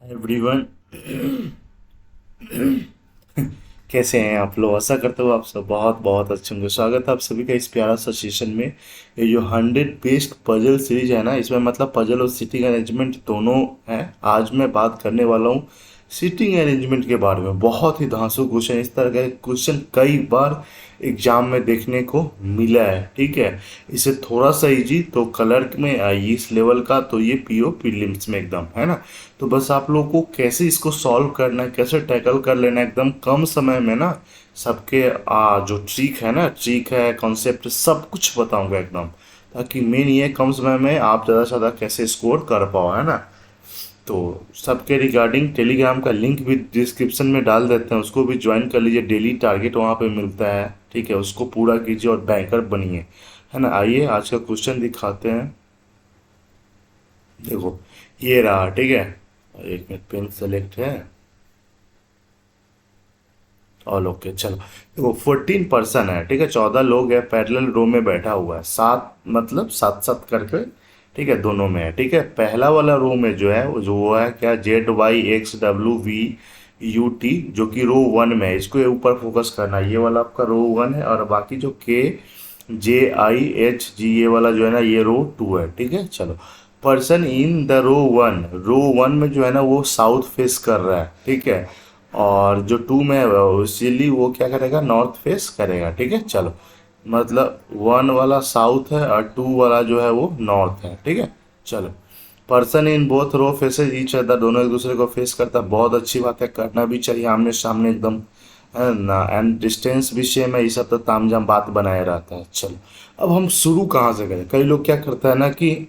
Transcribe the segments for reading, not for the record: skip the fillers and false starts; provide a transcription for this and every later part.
Everyone. कैसे हैं आप लोग? आशा करते हो आप सब बहुत बहुत अच्छे होंगे। स्वागत है आप सभी का इस प्यारा सा सेशन में। ये जो 100 बेस्ट पजल सीरीज है ना, इसमें मतलब पजल और सिटिंग अरेंजमेंट दोनों है। आज मैं बात करने वाला हूँ सिटिंग अरेंजमेंट के बारे में। बहुत ही धांसू क्वेश्चन, इस तरह का क्वेश्चन कई बार एग्जाम में देखने को मिला है। ठीक है, इसे थोड़ा सा इजी तो क्लर्क में आई इस लेवल का, तो ये पीओ प्रीलिम्स में एकदम है ना। तो बस आप लोगों को कैसे इसको सॉल्व करना है, कैसे टैकल कर लेना है एकदम कम समय में ना, सबके जो ट्रिक है ना, ट्रिक है, कॉन्सेप्ट, सब कुछ बताऊंगा एकदम, ताकि मेन ये कम समय में आप ज़्यादा से ज़्यादा कैसे स्कोर कर पाओ, है ना। तो सबके रिगार्डिंग टेलीग्राम का लिंक भी डिस्क्रिप्शन में डाल देते हैं, उसको भी ज्वाइन कर लीजिए। डेली टारगेट वहाँ पे मिलता है, ठीक है, उसको पूरा कीजिए और बैंकर बनिए, है ना। आइए आज का क्वेश्चन दिखाते हैं। देखो, ये रहा, ठीक है। एक मिनट, पेन सेलेक्ट है। ऑल ओके, चलो। देखो 14 पर्सन है, ठीक है, 14 लोग है, पैरेलल रो में बैठा हुआ है, सात मतलब सात सात करके, ठीक है, दोनों में है। ठीक है, पहला वाला रो में जो है वो है क्या, ZYXWVUT, जो कि रो 1 में है। इसको ऊपर फोकस करना है, ये वाला आपका रो 1 है, और बाकी जो KJIHG ये वाला जो है ना, ये रो 2 है। ठीक है, चलो। पर्सन इन द रो 1 में जो है ना, वो साउथ फेस कर रहा है, ठीक है। और जो 2 में है इसीलिए वो क्या करेगा, नॉर्थ फेस करेगा। ठीक है, चलो। मतलब 1 वाला साउथ है और 2 वाला जो है वो नॉर्थ है। ठीक है, चलो। Person in both row faces each other, दोनों एक दूसरे को फेस करता है। बहुत अच्छी बात है, करना भी चाहिए आमने सामने एकदम, है ना। एंड डिस्टेंस भी सेम है, ये सब तो तामझाम बात बनाए रहता है। चलो, अब हम शुरू कहाँ से करें? कई लोग क्या करता है ना कि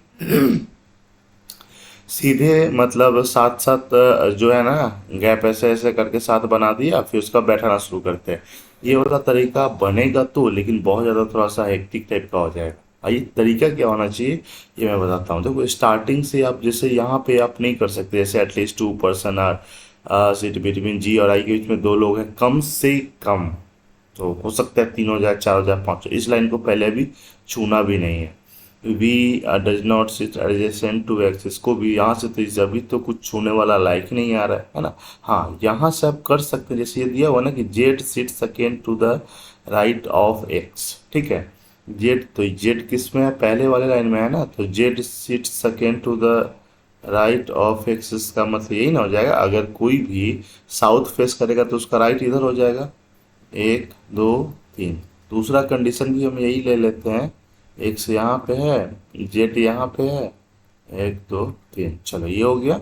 सीधे मतलब साथ साथ जो है ना, गैप ऐसे ऐसे करके साथ बना दिया, फिर उसका बैठाना शुरू करते हैं। ये वाला तरीका बनेगा तो, लेकिन बहुत ज़्यादा थोड़ा सा हेक्टिक टाइप का हो जाएगा। ये तरीका क्या होना चाहिए, ये मैं बताता हूँ। देखो, स्टार्टिंग से आप जैसे यहाँ पे आप नहीं कर सकते, जैसे at least 2 person are sit between G और आई के बीच में 2 लोग हैं कम से कम। तो हो सकता है 3 हो जाए, 4 हो जाए, 5 हो। इस लाइन को पहले भी छूना भी नहीं है। We does not sit adjacent to X, इसको भी यहाँ से तो इसे अभी तो कुछ छूने वाला लायक नहीं आ रहा है ना। हाँ, यहाँ से आप कर सकते हैं, जैसे ये दिया हुआ ना कि Z sit second to the right of X. ठीक है, जेड, तो जेड किस में है, पहले वाले लाइन में है ना, तो Z sit second to the right of X, इसका मतलब यही ना हो जाएगा, अगर कोई भी साउथ फेस करेगा तो उसका राइट इधर हो जाएगा। 1 2 3। दूसरा कंडीशन भी हम यही ले लेते हैं, एक्स यहाँ पे है, जेड यहाँ पे है, 1 2 3, चलो ये हो गया।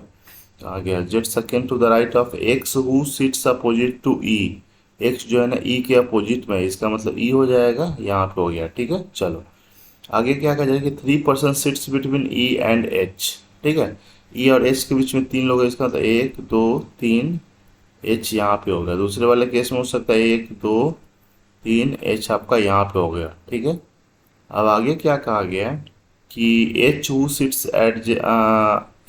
तो आ गया Z second to the right of X who sits opposite to E. X जो है ना ई के अपोजिट में है, इसका मतलब ई हो जाएगा, यहाँ पे हो गया। ठीक है, चलो। आगे क्या कहा जाए कि 3 person sits between E and H. ठीक है, ई और एच के बीच में 3 लोग हैं, इसका मतलब 1 2 3, एच यहाँ पे हो गया। दूसरे वाले केस में हो सकता है 1 2 3, एच आपका यहाँ पे हो गया। ठीक है, अब आगे क्या कहा गया है कि H who sits eight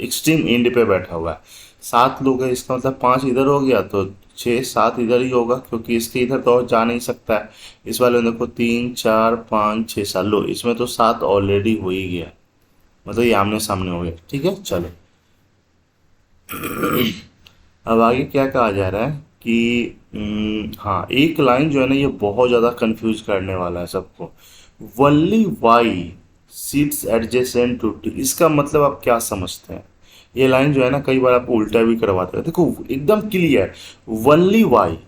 extreme and पे बैठा हुआ है। 7 लोग हैं, इसका मतलब 5 इधर हो गया, तो 6 7 इधर ही होगा, क्योंकि इसके इधर तो और जा नहीं सकता है। इस वाले में देखो 3 4 5 6 7 लो, इसमें तो 7 ऑलरेडी हो ही गया, मतलब ये आमने सामने हो गया। ठीक है, चलो। अब आगे क्या कहा जा रहा है कि हाँ, एक लाइन जो है ना, ये बहुत ज़्यादा कंफ्यूज करने वाला है सबको। Only Y sits adjacent to T, इसका मतलब आप क्या समझते हैं? ये लाइन जो है ना, कई बार आपको उल्टा भी करवाता है। देखो एकदम क्लियर, वनली वाई,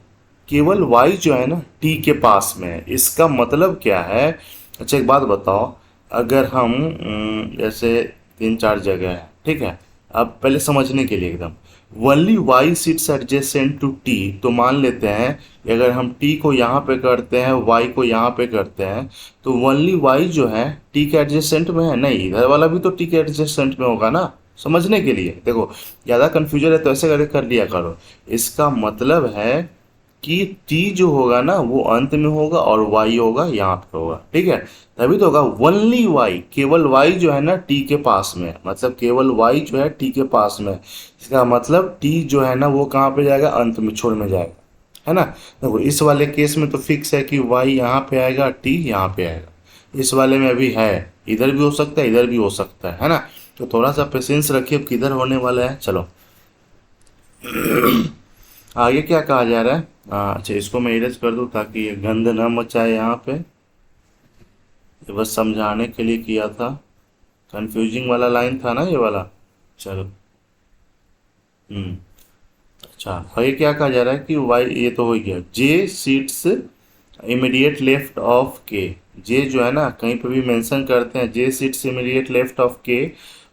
केवल वाई जो है ना टी के पास में है, इसका मतलब क्या है? अच्छा एक बात बताओ, अगर हम जैसे 3 4 जगह है, ठीक है, अब पहले समझने के लिए एकदम, only Y sits adjacent to T, तो मान लेते हैं कि अगर हम टी को यहाँ पे करते हैं, वाई को यहाँ पे करते हैं, तो वनली वाई जो है टी के एडजेसेंट में है, नहीं इधर वाला भी तो टी के एडजेसेंट में होगा ना। समझने के लिए देखो, ज़्यादा कन्फ्यूजन है तो ऐसे करके कर लिया करो। इसका मतलब है कि टी जो होगा ना वो अंत में होगा और वाई होगा यहाँ पे होगा। ठीक है, तभी तो होगा वनली वाई, केवल वाई जो है ना टी के पास में है, मतलब केवल वाई जो है टी के पास में है। इसका मतलब टी जो है ना वो कहाँ पे जाएगा, अंत में, छोड़ में जाएगा, है ना। देखो इस वाले केस में तो फिक्स है कि वाई यहाँ पे आएगा, टी यहाँ पे आएगा। इस वाले में अभी है, इधर भी हो सकता है, इधर भी हो सकता है ना। तो थोड़ा सा पेशेंस रखिए, अब किधर होने वाला है। चलो, आगे क्या कहा जा रहा है? अच्छा, इसको मैं इरेज कर दूं ताकि ये गंद न मचाए यहाँ पे। ये बस समझाने के लिए किया था। कंफ्यूजिंग वाला लाइन था ना ये वाला। चलो। हम्म। अच्छा, आगे क्या कहा जा रहा है कि वाई, ये तो हो गया, जे सीट्स इमीडिएट लेफ्ट ऑफ के। जे जो है ना, कहीं पे भी मेंशन करते हैं, J sits immediate left of K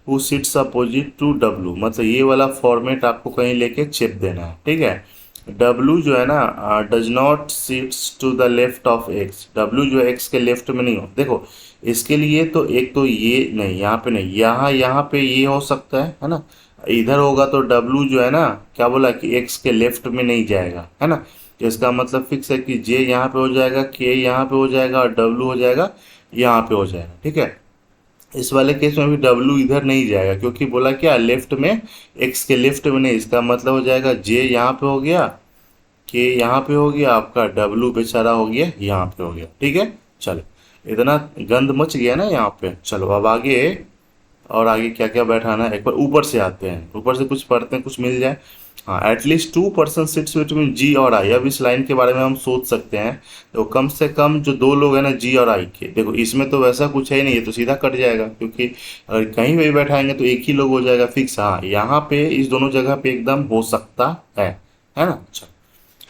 who sits opposite to W, मतलब ये वाला फॉर्मेट आपको कहीं लेके चिप देना है, ठीक है। डब्लू जो है ना, does not sits to the left of X, W जो है एक्स के लेफ्ट में नहीं हो। देखो, इसके लिए तो एक तो ये नहीं, यहाँ पे नहीं, यहाँ यहाँ पे ये हो सकता है ना। इधर होगा तो डब्लू जो है ना, क्या बोला कि एक्स के लेफ्ट में नहीं जाएगा, है ना। तो इसका मतलब फिक्स है कि जे यहाँ पे हो जाएगा, के यहाँ पे हो जाएगा और डब्लू हो जाएगा यहाँ पे हो जाएगा, ठीक है। इस वाले केस में भी डब्लू इधर नहीं जाएगा क्योंकि बोला क्या, लेफ्ट में, एक्स के लेफ्ट में नहीं। इसका मतलब हो जाएगा जे यहाँ पे हो गया, के यहाँ पे हो गया, आपका डब्लू बेचारा हो गया यहाँ पे हो गया, ठीक है। चलो, इतना गंद मच गया ना यहाँ पे। चलो अब आगे, और आगे क्या क्या बैठाना है, एक बार ऊपर से आते हैं, ऊपर से कुछ पढ़ते हैं, कुछ मिल जाए। हाँ, एटलीस्ट 2% सीट्स बिटवीन जी और आई। अब इस लाइन के बारे में हम सोच सकते हैं, तो कम से कम जो दो लोग हैं ना, जी और आई के, देखो इसमें तो वैसा कुछ है ही नहीं, ये तो सीधा कट जाएगा क्योंकि अगर कहीं भी बैठाएंगे तो एक ही लोग हो जाएगा फिक्स। हाँ, यहाँ पे इस दोनों जगह पे एकदम हो सकता है ना। अच्छा,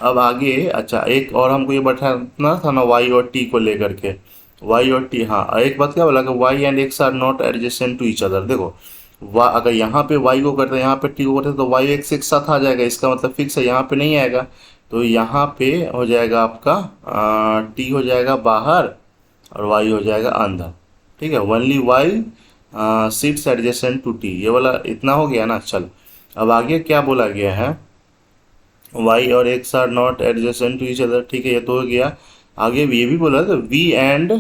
अब आगे, अच्छा एक और हमको ये बैठाना था ना, वाई और टी को लेकर के। वाई और टी, हाँ, एक बात क्या बोला कि Y and X are not adjacent to each other. देखो, वा अगर यहाँ पे वाई को करते हैं, यहाँ पे टी को करते हैं, तो वाई एक्स एक साथ आ जाएगा, इसका मतलब फिक्स है, यहाँ पे नहीं आएगा। तो यहाँ पे हो जाएगा आपका टी हो जाएगा बाहर और वाई हो जाएगा अंदर, ठीक है। Only Y sits adjacent to T, ये वाला इतना हो गया ना। चलो, अब आगे क्या बोला गया है, वाई और X are not adjacent to each other, ठीक है, ये तो हो गया। आगे भी ये भी बोला था, V and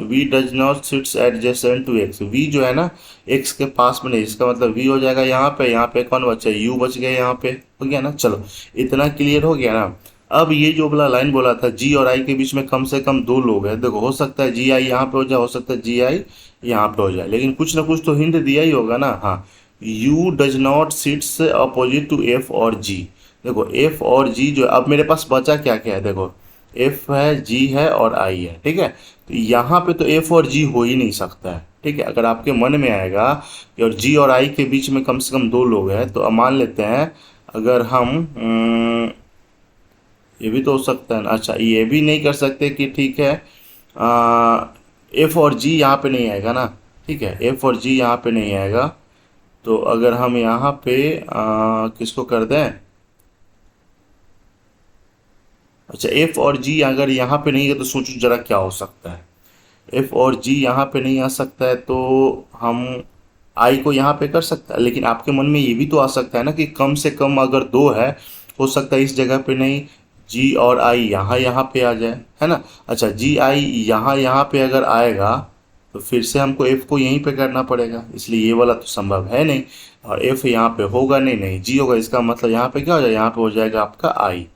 V does not sits adjacent to X. V जो है ना, एक्स के पास में नहीं, इसका मतलब वी हो जाएगा यहाँ पे कौन बचा, यू बच गया, यहाँ पे हो गया ना। चलो, इतना क्लियर हो गया ना। अब ये जो बोला लाइन बोला था, जी और आई के बीच में कम से कम दो लोग हैं। देखो, हो सकता है जी आई यहाँ पे हो जाए, हो सकता है जी आई यहाँ पे हो जाए, लेकिन कुछ ना कुछ तो हिंट दिया ही होगा ना। हाँ, U does not sits opposite to F और जी। देखो, एफ और जी जो, अब मेरे पास बचा क्या क्या है, देखो एफ है, जी है और आई है, ठीक है। तो यहाँ पे तो एफ और जी हो ही नहीं सकता है, ठीक है। अगर आपके मन में आएगा कि और जी और आई के बीच में कम से कम दो लोग हैं, तो अब मान लेते हैं, अगर हम ये भी तो हो सकता है ना। अच्छा, ये भी नहीं कर सकते कि ठीक है, एफ और जी यहाँ पे नहीं आएगा ना, ठीक है, एफ और जी यहाँ पे नहीं आएगा। तो अगर हम यहाँ पे किसको कर दें, अच्छा एफ और जी अगर यहाँ पे नहीं है तो सोचो जरा क्या हो सकता है। एफ और जी यहाँ पे नहीं आ सकता है तो हम आई को यहाँ पे कर सकता है, लेकिन आपके मन में ये भी तो आ सकता है ना कि कम से कम अगर दो है, हो सकता है इस जगह पे नहीं, जी और आई यहाँ यहाँ पे आ जाए, है ना। अच्छा, जी आई यहाँ यहाँ पे अगर आएगा तो फिर से हमको एफ को यहीं पे करना पड़ेगा, इसलिए ये वाला तो संभव है नहीं। और एफ यहाँ पे होगा नहीं, नहीं जी होगा, इसका मतलब यहाँ पे क्या हो जाएगा, यहाँ पे हो जाएगा आपका आई,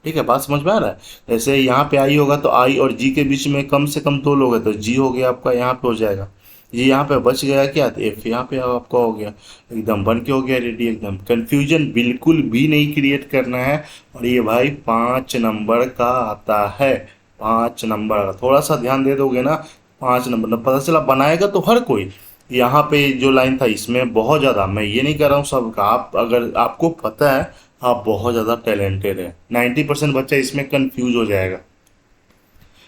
ठीक है। बात समझ में आ रहा है। जैसे यहाँ पे आई होगा तो आई और जी के बीच में कम से कम दो लोग हैं, तो जी हो गया आपका, यहाँ पे हो जाएगा, ये यहाँ पे बच गया क्या, तो एफ यहाँ पे आपका हो गया, एकदम बन के हो गया रेडी। एकदम कंफ्यूजन बिल्कुल भी नहीं क्रिएट करना है। और ये भाई 5 नंबर का आता है, 5 नंबर का, थोड़ा सा ध्यान दे दोगे ना, 5 नंबर ना पता चला बनाएगा तो हर कोई। यहाँ पे जो लाइन था इसमें बहुत ज़्यादा, मैं ये नहीं कर रहा हूँ सबका, आप अगर आपको पता है, आप बहुत ज़्यादा टैलेंटेड है, 90% बच्चा इसमें कंफ्यूज हो जाएगा,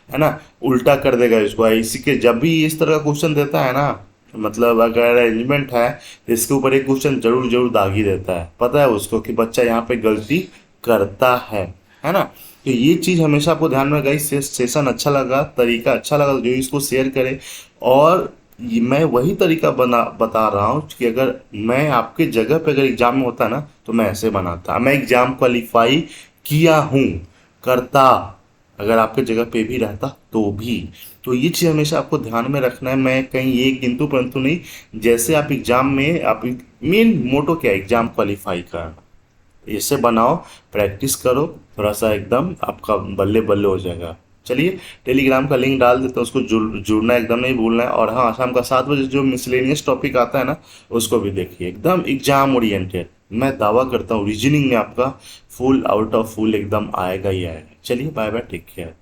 है ना, उल्टा कर देगा इसको। इसी के जब भी इस तरह का क्वेश्चन देता है ना, मतलब अगर अरेंजमेंट है तो इसके ऊपर एक क्वेश्चन जरूर जरूर दाग ही देता है, पता है उसको कि बच्चा यहाँ पे गलती करता है ना। तो ये चीज़ हमेशा आपको ध्यान में रखा। सेशन अच्छा लगा, तरीका अच्छा लगा तो जो इसको शेयर करे। और मैं वही तरीका बता रहा हूँ कि अगर मैं आपके जगह पे अगर एग्जाम में होता ना तो मैं ऐसे बनाता, मैं एग्जाम क्वालिफाई किया हूँ, करता, अगर आपके जगह पे भी रहता तो भी। तो ये चीज़ हमेशा आपको ध्यान में रखना है। मैं कहीं ये किंतु परंतु नहीं, जैसे आप एग्जाम में, आप मेन मोटो क्या है, एग्जाम क्वालिफाई करना, इसे बनाओ, प्रैक्टिस करो, थोड़ा सा एकदम आपका बल्ले बल्ले हो जाएगा। चलिए, टेलीग्राम का लिंक डाल देते हैं, उसको जुड़ना एकदम नहीं भूलना है। और हाँ, शाम का 7 बजे जो मिसलेनियस टॉपिक आता है ना, उसको भी देखिए, एकदम एग्जाम ओरिएंटेड, मैं दावा करता हूँ रीजनिंग में आपका फुल आउट ऑफ फुल एकदम आएगा ही आएगा। चलिए बाय बाय, टेक केयर।